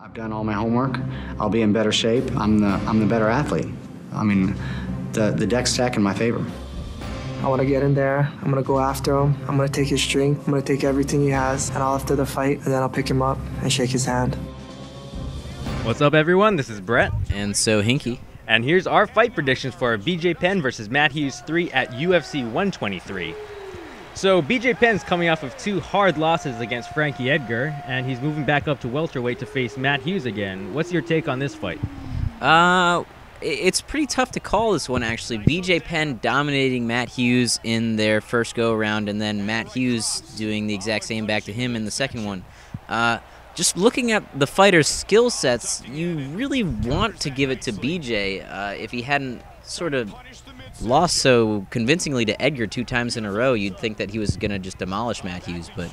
I've done all my homework. I'll be in better shape. I'm the better athlete. I mean, the deck's stacked in my favor. I want to get in there. I'm going to go after him. I'm going to take his strength. I'm going to take everything he has, and I'll after the fight, and then I'll pick him up and shake his hand. What's up, everyone? This is Brett. And so Hinky. And here's our fight predictions for BJ Penn versus Matt Hughes 3 at UFC 123. So BJ Penn's coming off of 2 hard losses against Frankie Edgar, and he's moving back up to welterweight to face Matt Hughes again. What's your take on this fight? It's pretty tough to call this one, actually. BJ Penn dominating Matt Hughes in their first go-around, and then Matt Hughes doing the exact same back to him in the second one. Just looking at the fighter's skill sets, you really want to give it to BJ. If he hadn't sort of lost so convincingly to Edgar 2 times in a row, you'd think that he was going to just demolish Matt Hughes, but...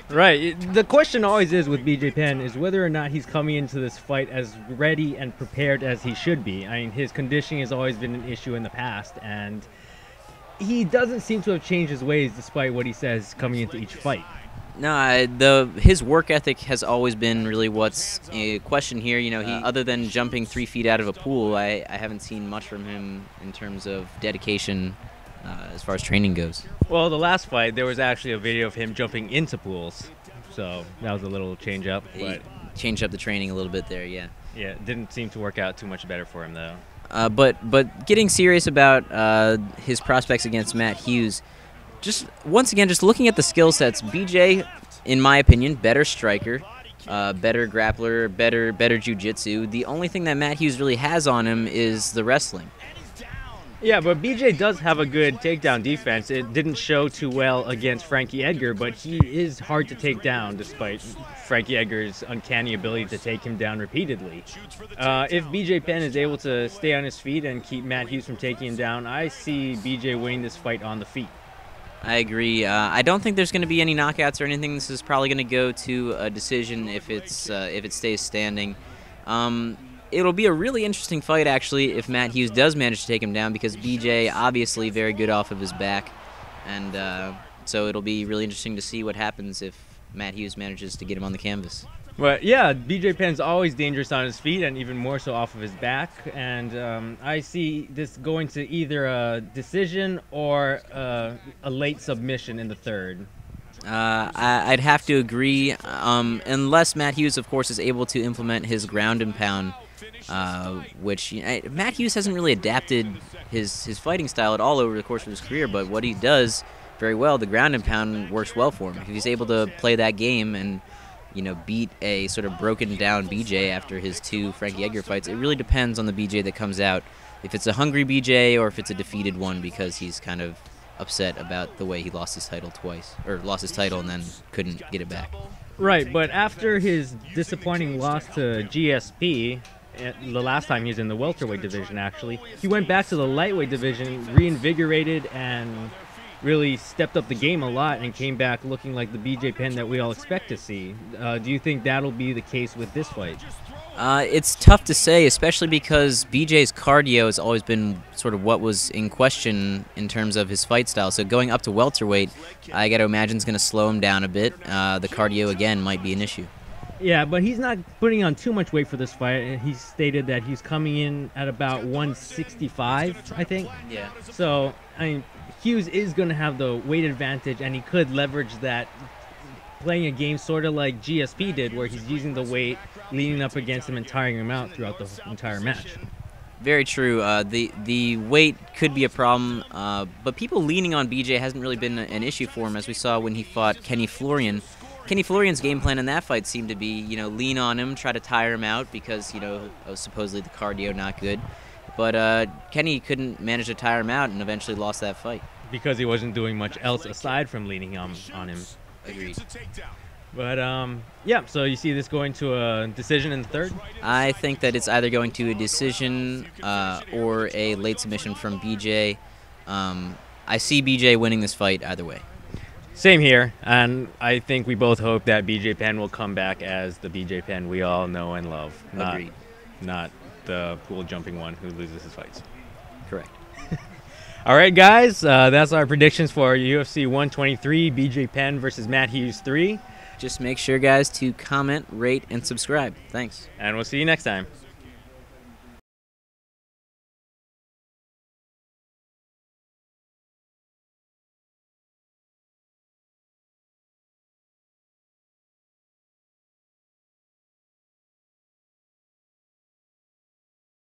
Right. The question always is with BJ Penn is whether or not he's coming into this fight as ready and prepared as he should be. I mean, his conditioning has always been an issue in the past, and he doesn't seem to have changed his ways despite what he says coming into each fight. No, his work ethic has always been really what's a question here. You know, other than jumping 3 feet out of a pool, I haven't seen much from him in terms of dedication as far as training goes. Well, the last fight, there was actually a video of him jumping into pools, so that was a little change up. But changed up the training a little bit there, yeah. Yeah, it didn't seem to work out too much better for him, though. But getting serious about his prospects against Matt Hughes, once again, looking at the skill sets, BJ, in my opinion, better striker, better grappler, better jiu-jitsu. The only thing that Matt Hughes really has on him is the wrestling. Yeah, but BJ does have a good takedown defense. It didn't show too well against Frankie Edgar, but he is hard to take down despite Frankie Edgar's uncanny ability to take him down repeatedly. If BJ Penn is able to stay on his feet and keep Matt Hughes from taking him down, I see BJ winning this fight on the feet. I agree. I don't think there's going to be any knockouts or anything. This is probably going to go to a decision if it stays standing. It'll be a really interesting fight, actually, if Matt Hughes does manage to take him down, because BJ obviously very good off of his back, and so it'll be really interesting to see what happens if Matt Hughes manages to get him on the canvas. But yeah, BJ Penn's always dangerous on his feet, and even more so off of his back. And I see this going to either a decision or a late submission in the third. I'd have to agree, unless Matt Hughes, of course, is able to implement his ground and pound, which Matt Hughes hasn't really adapted his fighting style at all over the course of his career. But what he does very well, the ground and pound, works well for him. If he's able to play that game and beat a sort of broken down BJ after his 2 Frankie Edgar fights, it really depends on the BJ that comes out. If it's a hungry BJ or if it's a defeated one because he's kind of upset about the way he lost his title twice, or lost his title and then couldn't get it back. Right, but after his disappointing loss to GSP, the last time he was in the welterweight division, actually, he went back to the lightweight division, reinvigorated, and really stepped up the game a lot and came back looking like the BJ Penn that we all expect to see. Do you think that'll be the case with this fight? It's tough to say, especially because BJ's cardio has always been sort of what was in question in terms of his fight style. So going up to welterweight, I got to imagine is going to slow him down a bit. The cardio, again, might be an issue. Yeah, but he's not putting on too much weight for this fight. He stated that he's coming in at about 165, I think. Yeah. So, I mean, Hughes is going to have the weight advantage, and he could leverage that playing a game sort of like GSP did, where he's using the weight, leaning up against him and tiring him out throughout the entire match. Very true. The weight could be a problem, but people leaning on BJ hasn't really been an issue for him, as we saw when he fought Kenny Florian. Kenny Florian's game plan in that fight seemed to be, lean on him, try to tire him out because, supposedly the cardio not good. But Kenny couldn't manage to tire him out and eventually lost that fight. Because he wasn't doing much else aside from leaning on him. Agreed. But, yeah, so you see this going to a decision in the third? I think that it's either going to a decision or a late submission from BJ. I see BJ winning this fight either way. Same here, and I think we both hope that BJ Penn will come back as the BJ Penn we all know and love. Agreed. Not the pool jumping one who loses his fights. Correct. All right, guys, that's our predictions for UFC 123, BJ Penn versus Matt Hughes 3. just make sure, guys, to comment, rate, and subscribe. Thanks. And we'll see you next time.